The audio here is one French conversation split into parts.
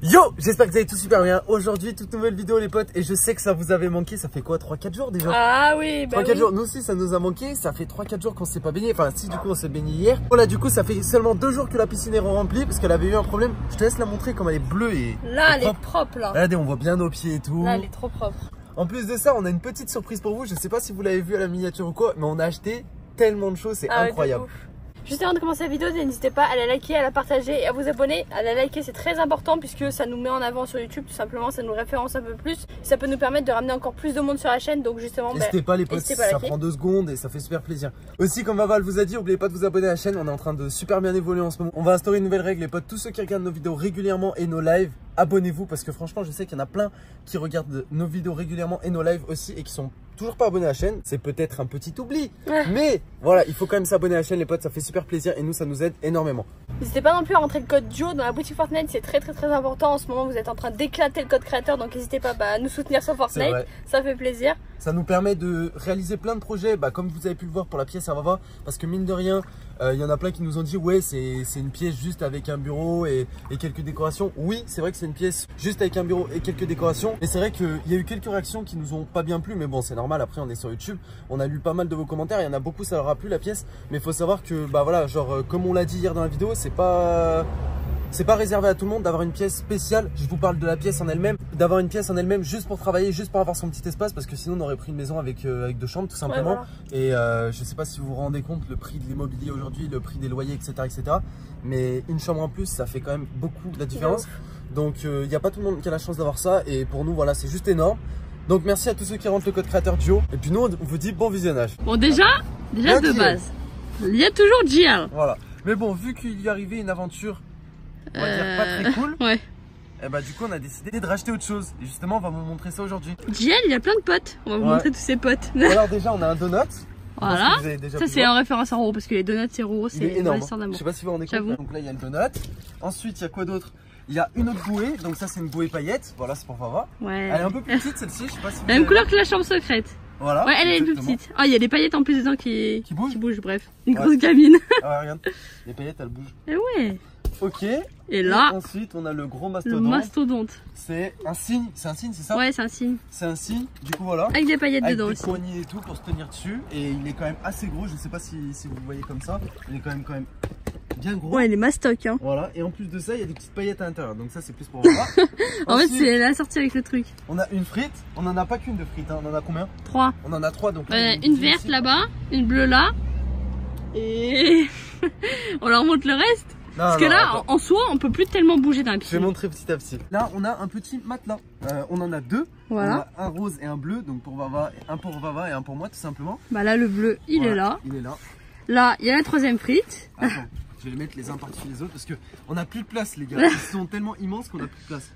Yo, j'espère que vous allez tous super bien. Aujourd'hui, toute nouvelle vidéo les potes. Et je sais que ça vous avait manqué, ça fait quoi, 3-4 jours déjà? Ah oui, bah 3-4 jours, nous aussi ça nous a manqué. Ça fait 3-4 jours qu'on s'est pas baigné. Enfin si, du coup on s'est baigné hier. Voilà, du coup ça fait seulement 2 jours que la piscine est remplie parce qu'elle avait eu un problème. Je te laisse la montrer comme elle est bleue et là elle est propre là. Regardez, on voit bien nos pieds et tout. Là elle est trop propre. En plus de ça, on a une petite surprise pour vous. Je sais pas si vous l'avez vu à la miniature ou quoi, mais on a acheté tellement de choses, c'est incroyable. Juste avant de commencer la vidéo, n'hésitez pas à la liker, à la partager et à vous abonner. À la liker, c'est très important puisque ça nous met en avant sur YouTube, tout simplement, ça nous référence un peu plus. Ça peut nous permettre de ramener encore plus de monde sur la chaîne, donc justement, n'hésitez pas les potes, ça prend 2 secondes et ça fait super plaisir. Aussi, comme Vaval vous a dit, n'oubliez pas de vous abonner à la chaîne, on est en train de super bien évoluer en ce moment. On va instaurer une nouvelle règle, les potes, tous ceux qui regardent nos vidéos régulièrement et nos lives, abonnez-vous parce que franchement, je sais qu'il y en a plein qui regardent nos vidéos régulièrement et nos lives aussi et qui sont toujours pas abonnés à la chaîne. C'est peut-être un petit oubli, mais voilà, il faut quand même s'abonner à la chaîne les potes, ça fait super plaisir et nous ça nous aide énormément. N'hésitez pas non plus à rentrer le code Duo dans la boutique Fortnite, c'est très important en ce moment, vous êtes en train d'éclater le code créateur, donc n'hésitez pas à nous soutenir sur Fortnite, ça fait plaisir. Ça nous permet de réaliser plein de projets, comme vous avez pu le voir pour la pièce à Vava, parce que mine de rien, il y en a plein qui nous ont dit ouais c'est une pièce juste avec un bureau et quelques décorations. Oui, c'est vrai que c'est une pièce juste avec un bureau et quelques décorations, et c'est vrai qu'il y a eu quelques réactions qui nous ont pas bien plu, mais bon c'est normal, après on est sur YouTube, on a lu pas mal de vos commentaires, il y en a beaucoup ça leur a plu la pièce, mais il faut savoir que voilà, genre comme on l'a dit hier dans la vidéo, c'est pas réservé à tout le monde d'avoir une pièce spéciale. Je vous parle de la pièce en elle-même, d'avoir une pièce en elle-même juste pour travailler, juste pour avoir son petit espace, parce que sinon on aurait pris une maison avec 2 chambres tout simplement. Et je sais pas si vous vous rendez compte le prix de l'immobilier aujourd'hui, le prix des loyers, etc. Mais une chambre en plus, ça fait quand même beaucoup de la différence. Donc il n'y a pas tout le monde qui a la chance d'avoir ça, et pour nous voilà, c'est juste énorme. Donc merci à tous ceux qui rentrent le code créateur Duo. Et puis nous on vous dit bon visionnage. Bon déjà de base, il y a toujours JL. Voilà. Mais bon, vu qu'il lui est arrivé une aventure, on va dire pas très cool. Et bah du coup on a décidé de racheter autre chose. Et justement on va vous montrer ça aujourd'hui. JL, il y a plein de potes. On va vous montrer tous ses potes. Alors déjà on a un donut. Voilà. Ça c'est en référence à Roro parce que les donuts c'est Roro, c'est énorme. Je sais pas si vous vous rendez compte. Donc là il y a le donut. Ensuite il y a quoi d'autre? Il y a une autre bouée. Donc ça c'est une bouée paillette. Voilà, c'est pour Vava. Elle est un peu plus petite celle-ci. Je sais pas si vous la même couleur que la chambre secrète. Voilà. Ouais, elle est plus petite. Ah, il y a des paillettes en plus dedans qui bougent, bref. Une grosse cabine. Ah, regarde. Les paillettes, elles bougent. Et ouais. Ok. Et là. Ensuite, on a le gros mastodonte. Le mastodonte. C'est un signe. C'est un signe, c'est ça? Ouais, c'est un signe. C'est un signe. Du coup, voilà. Avec des paillettes dedans aussi. aussi. Avec des poignées et tout pour se tenir dessus. Et il est quand même assez gros. Je sais pas si vous le voyez comme ça. Il est quand même bien gros. Ouais, il est mastoc. Hein. Voilà. Et en plus de ça, il y a des petites paillettes à l'intérieur. Donc ça, c'est plus pour Vava. En fait, c'est la sortie avec le truc. On a une frite. On en a pas qu'une de frites. Hein. On en a combien? 3. On en a 3. Donc une verte là-bas, une bleue là. Et on leur montre le reste. Parce que là, en soi, on peut plus tellement bouger dans la piscine. Je vais montrer petit à petit. Là, on a un petit matelas. On en a 2. Voilà. On a un rose et un bleu, donc pour Vava, un pour Vava et un pour moi, tout simplement. Bah là, le bleu, il est là. Il est là. Là, il y a la 3e frite. Attends, je vais les mettre les uns par-dessus les autres parce que on a plus de place, les gars. Ils sont tellement immenses qu'on a plus de place.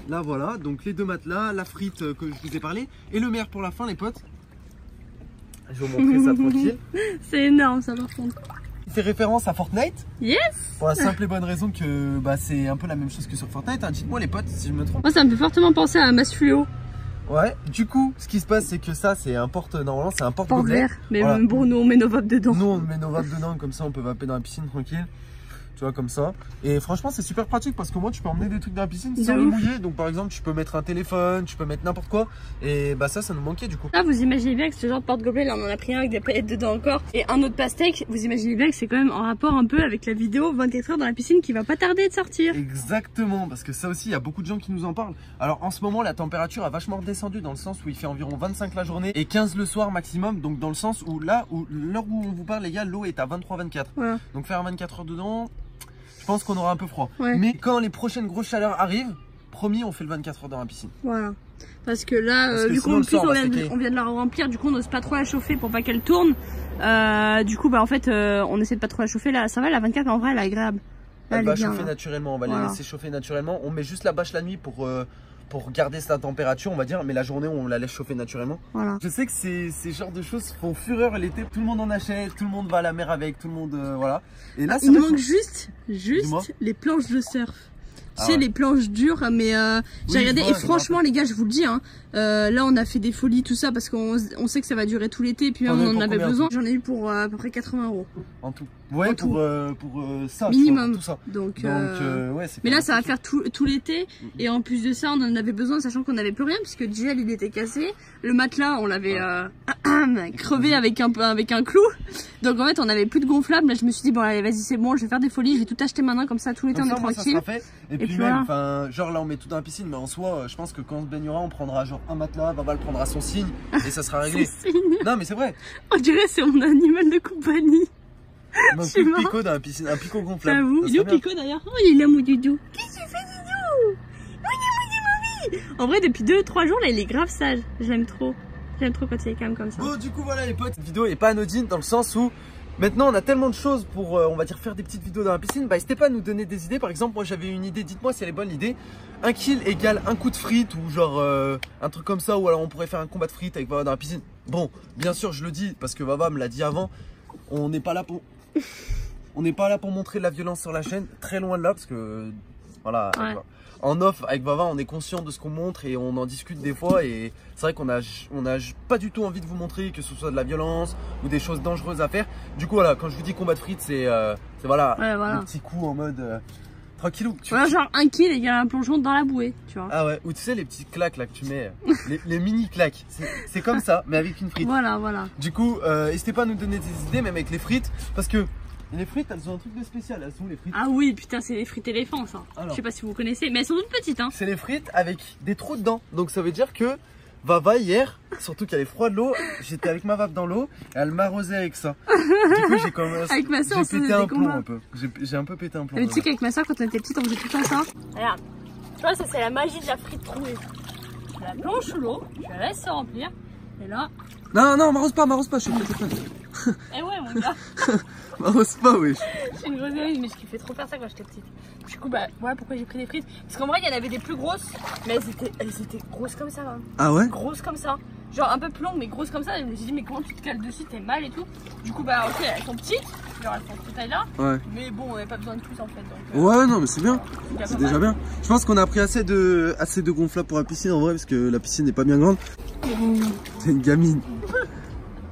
Là, voilà. Donc les 2 matelas, la frite que je vous ai parlé et le meilleur pour la fin, les potes. Je vais vous montrer ça tranquille. C'est énorme, ça par contre. Il fait référence à Fortnite. Yes. Pour la simple et bonne raison que c'est un peu la même chose que sur Fortnite. Hein. Dites-moi les potes si je me trompe. Moi ça me fait fortement penser à un masque fluo. Ouais, du coup, ce qui se passe, c'est que ça, c'est un normalement, c'est un porte-gobelet. Mais bon, nous on met nos vapes dedans. Nous on met nos vapes dedans, comme ça on peut vaper dans la piscine tranquille. Tu vois, comme ça. Et franchement, c'est super pratique parce que moi, tu peux emmener des trucs dans la piscine sans le mouiller. Donc, par exemple, tu peux mettre un téléphone, tu peux mettre n'importe quoi. Et bah, ça nous manquait du coup. Là, vous imaginez bien que ce genre de porte-gobelet, là, on en a pris un avec des paillettes dedans encore. Et un autre pastèque, vous imaginez bien que c'est quand même en rapport un peu avec la vidéo 24 heures dans la piscine qui va pas tarder de sortir. Exactement, parce que ça aussi, il y a beaucoup de gens qui nous en parlent. Alors, en ce moment, la température a vachement redescendu dans le sens où il fait environ 25 la journée et 15 le soir maximum. Donc, dans le sens où l'heure où on vous parle, les gars, l'eau est à 23-24. Voilà. Donc, faire 24 heures dedans. Je pense qu'on aura un peu froid. Mais quand les prochaines grosses chaleurs arrivent, promis, on fait le 24 heures dans la piscine. Voilà. Parce que là, vu qu'en plus on vient de la remplir, du coup on n'ose pas trop la chauffer pour pas qu'elle tourne. Du coup, bah en fait, on essaie de pas trop la chauffer. Là, ça va, la 24, en vrai, elle est agréable. Elle va chauffer naturellement. On va les laisser chauffer naturellement. On met juste la bâche la nuit pour garder sa température, on va dire, mais la journée on la laisse chauffer naturellement. Je sais que ces genres de choses font fureur l'été, tout le monde en achète, tout le monde va à la mer avec, tout le monde voilà. Et là, il manque juste les planches de surf. Tu sais, les planches dures, mais j'ai regardé et franchement les gars, je vous le dis, hein, là on a fait des folies tout ça parce qu'on sait que ça va durer tout l'été et puis même on en avait besoin. J'en ai eu pour à peu près 80 € en tout. Ouais, pour ça, minimum. Tu vois, pour tout ça. Donc ouais, c'est mais là, ça va faire tout l'été. Et en plus de ça, on en avait besoin, sachant qu'on n'avait plus rien, puisque le gel, il était cassé. Le matelas, on l'avait crevé avec un clou. Donc en fait, on n'avait plus de gonflable. Là, je me suis dit, bon, allez, vas-y, c'est bon, je vais faire des folies. Je vais tout acheter maintenant, comme ça, tout l'été, on est tranquille. Ça sera fait. Et puis même, voilà. Genre là, on met tout dans la piscine, mais en soi, je pense que quand on se baignera, on prendra genre un matelas, Baval prendra son signe, et ça sera réglé. Non, mais c'est vrai. On dirait c'est mon animal de compagnie. Un petit picot dans la piscine, un picot gonflable. J'avoue. Il est où Picot d'ailleurs? Oh, il est là, mon doudou. Qu'est-ce que tu fais, doudou? Mon en vrai, depuis 2-3 jours, là, il est grave sage. J'aime trop. J'aime trop quand il est calme comme ça. Bon, du coup, voilà les potes, cette vidéo est pas anodine dans le sens où maintenant on a tellement de choses pour, on va dire, faire des petites vidéos dans la piscine. Bah, n'hésitez pas à nous donner des idées. Par exemple, moi j'avais une idée, dites-moi si elle est bonne l'idée. 1 kill égale un coup de frites ou genre un truc comme ça. Ou alors on pourrait faire un combat de frites avec Vava dans la piscine. Bon, bien sûr, je le dis parce que Vava me l'a dit avant. On n'est pas là pour... On n'est pas là pour montrer de la violence sur la chaîne, très loin de là parce que voilà, ouais. En off avec Vava on est conscient de ce qu'on montre et on en discute des fois et c'est vrai qu'on a pas du tout envie de vous montrer que ce soit de la violence ou des choses dangereuses à faire. Du coup voilà, quand je vous dis combat de frites c'est voilà, ouais, voilà, un petit coup en mode tranquillou. Voilà, genre 1 kill égale un plongeon dans la bouée, tu vois. Ah ouais, ou tu sais les petites claques là que tu mets, les mini claques, c'est comme ça mais avec une frite. Voilà, voilà. Du coup, n'hésitez pas à nous donner des idées même avec les frites parce que les frites, elles ont un truc de spécial, elles sont les frites. Ah oui, putain, c'est les frites éléphants ça. Alors, je sais pas si vous connaissez, mais elles sont toutes petites hein. C'est les frites avec des trous dedans. Donc ça veut dire que Vava hier, surtout qu'elle est froide l'eau, j'étais avec ma vape dans l'eau et elle m'a arrosé avec ça. Du coup j'ai commencé. Avec ma soeur, j'ai pété un plomb un peu. J'ai un peu pété un plomb. Tu sais qu'avec ma soeur, quand on était petite, on faisait tout le temps ça. Regarde, tu vois, ça c'est la magie de la frite trouée. Je la plonge sous l'eau, je la laisse se remplir et là. Non, m'arrose pas, je suis téléphone. Eh ouais, mon gars. M'arrose pas, oui. Je suis une grosse héroïne, mais je kiffais trop faire ça quand j'étais petite. Du coup, bah, voilà pourquoi j'ai pris des frites. Parce qu'en vrai, il y en avait des plus grosses, mais elles étaient grosses comme ça, même. Ah ouais? Grosses comme ça. Genre un peu plus longues, mais grosses comme ça. Et je me suis dit, mais comment tu te cales dessus? T'es mal et tout. Du coup, bah, ok, elles sont petites. Genre, elles font cette taille-là. Ouais. Mais bon, on n'avait pas besoin de plus en fait. Donc, ouais, non, mais c'est bien. C'est déjà bien. Je pense qu'on a pris assez de gonflables pour la piscine en vrai, parce que la piscine n'est pas bien grande. C'est une gamine.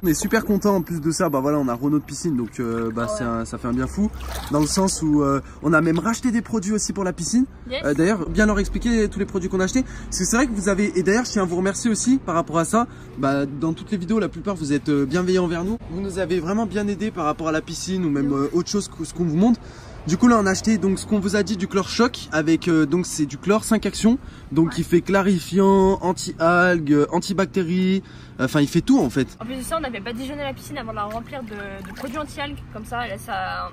On est super content en plus de ça, bah voilà on a Renault de piscine donc bah ouais. Ça fait un bien fou dans le sens où on a même racheté des produits aussi pour la piscine. Yes. D'ailleurs bien leur expliquer tous les produits qu'on a achetés parce que c'est vrai que vous avez, et d'ailleurs je tiens à vous remercier aussi par rapport à ça, bah dans toutes les vidéos la plupart vous êtes bienveillants envers nous, vous nous avez vraiment bien aidé par rapport à la piscine ou même autre chose que ce qu'on vous montre. Du coup là on a acheté donc ce qu'on vous a dit du chlore choc avec donc c'est du chlore 5 actions donc ouais. Il fait clarifiant, anti-algues, antibactéries, enfin il fait tout en fait. En plus de ça on n'avait pas déjeuné la piscine avant de la remplir de produits anti-algues comme ça, là, ça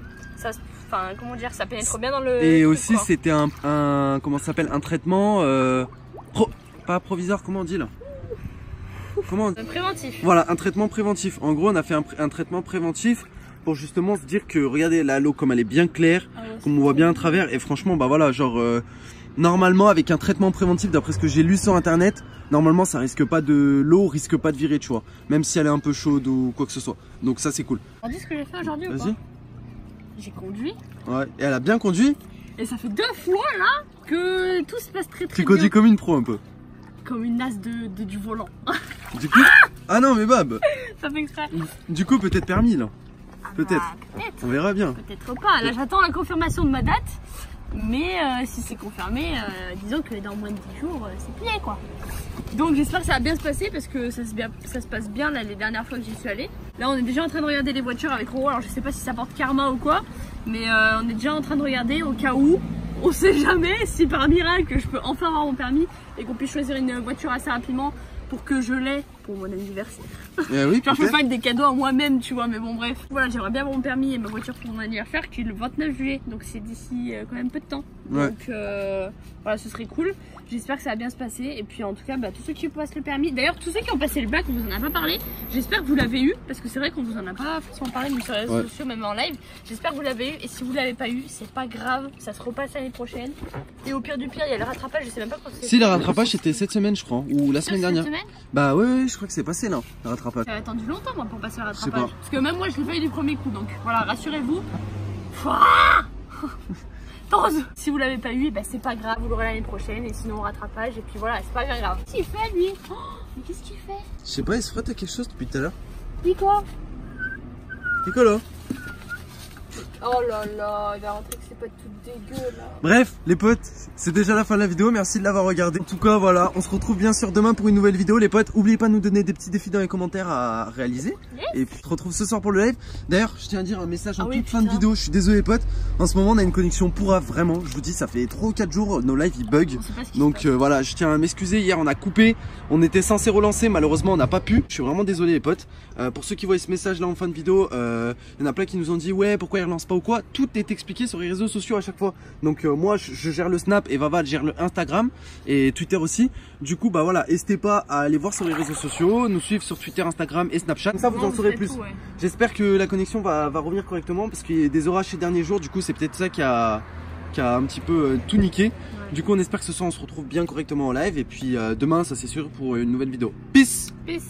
enfin comment dire, ça pénètre bien dans le et truc, aussi c'était un comment ça s'appelle, un traitement pas provisoire, comment on dit là, comment préventif. Voilà, un traitement préventif. En gros on a fait un traitement préventif pour justement se dire que regardez là l'eau comme elle est bien claire, ouais, comme on voit bien à travers et franchement bah voilà genre normalement avec un traitement préventif d'après ce que j'ai lu sur internet, normalement ça risque pas de, l'eau risque pas de virer tu vois, même si elle est un peu chaude ou quoi que ce soit, donc ça c'est cool. On dit ce que j'ai fait aujourd'hui ou pas? J'ai conduit. Ouais, et elle a bien conduit. Et ça fait 2 fois là que tout se passe très bien. Tu conduis comme une pro un peu. Comme une naze du volant. Du coup ah non mais Bab. Ça fait exprès. Du coup peut-être permis là. Peut-être. Bah, on verra bien. Peut-être pas. Là, j'attends la confirmation de ma date. Mais si c'est confirmé, disons que dans moins de 10 jours, c'est plié quoi. Donc j'espère que ça va bien se passer parce que ça se passe bien là, les dernières fois que j'y suis allée. Là, on est déjà en train de regarder les voitures avec Roro. Alors je sais pas si ça porte karma ou quoi. Mais on est déjà en train de regarder au cas où. On sait jamais si par miracle je peux enfin avoir mon permis et qu'on puisse choisir une voiture assez rapidement pour que je l'aie pour mon anniversaire. Oui, genre, je peux pas être des cadeaux à moi-même, tu vois, mais bon, bref. Voilà, j'aimerais bien avoir mon permis et ma voiture pour mon anniversaire qui est le 29 juillet, donc c'est d'ici quand même peu de temps. Ouais. Donc voilà, ce serait cool. J'espère que ça va bien se passer. Et puis en tout cas, bah, tous ceux qui passent le permis, d'ailleurs, tous ceux qui ont passé le bac, on vous en a pas parlé. J'espère que vous l'avez eu, parce que c'est vrai qu'on vous en a pas forcément parlé, mais sur les réseaux sociaux, même en live. J'espère que vous l'avez eu. Et si vous l'avez pas eu, c'est pas grave, ça se repasse l'année prochaine. Et au pire du pire, il y a le rattrapage, je sais même pas quand c'est. Si, le rattrapage c'était cette semaine, je crois, ou la semaine dernière. Bah ouais, je crois que c'est passé là, le rattrapage. Ça a attendu longtemps moi pour passer le rattrapage. Parce que même moi je l'ai pas eu du premier coup, donc voilà, rassurez-vous. Si vous l'avez pas eu, bah, c'est pas grave, vous l'aurez l'année prochaine et sinon rattrapage et puis voilà, c'est pas bien grave. Qu'est-ce qu'il fait lui? Mais qu'est-ce qu'il fait? Je sais pas, il se frotte à quelque chose depuis tout à l'heure. Dis quoi? Nicolas. Oh là là, il va rentrer que c'est pas tout dégueu là. Bref, les potes, c'est déjà la fin de la vidéo. Merci de l'avoir regardé. En tout cas, voilà, on se retrouve bien sûr demain pour une nouvelle vidéo. Les potes, n'oubliez pas de nous donner des petits défis dans les commentaires à réaliser. Yes. Et puis, on se retrouve ce soir pour le live. D'ailleurs, je tiens à dire un message en Ah oui, toute fin de vidéo. Je suis désolé, les potes. En ce moment, on a une connexion pourra vraiment. Je vous dis, ça fait 3 ou 4 jours, nos lives ils bug. Donc voilà, je tiens à m'excuser. Hier, on a coupé. On était censé relancer. Malheureusement, on n'a pas pu. Je suis vraiment désolé, les potes. Pour ceux qui voient ce message là en fin de vidéo, il y en a plein qui nous ont dit ouais, pourquoi ils relancent pas ou quoi. Tout est expliqué sur les réseaux sociaux à chaque fois. Donc moi je gère le Snap et Vava gère le Instagram et Twitter aussi. Du coup bah voilà, n'hésitez pas à aller voir sur les réseaux sociaux, nous suivre sur Twitter, Instagram et Snapchat. Comme ça vous en saurez plus. Tout, ouais. J'espère que la connexion va revenir correctement parce qu'il y a des orages ces derniers jours. Du coup c'est peut-être ça qui a un petit peu tout niqué. Ouais. Du coup on espère que ce soir on se retrouve bien correctement en live et puis demain ça c'est sûr pour une nouvelle vidéo. Peace. Peace.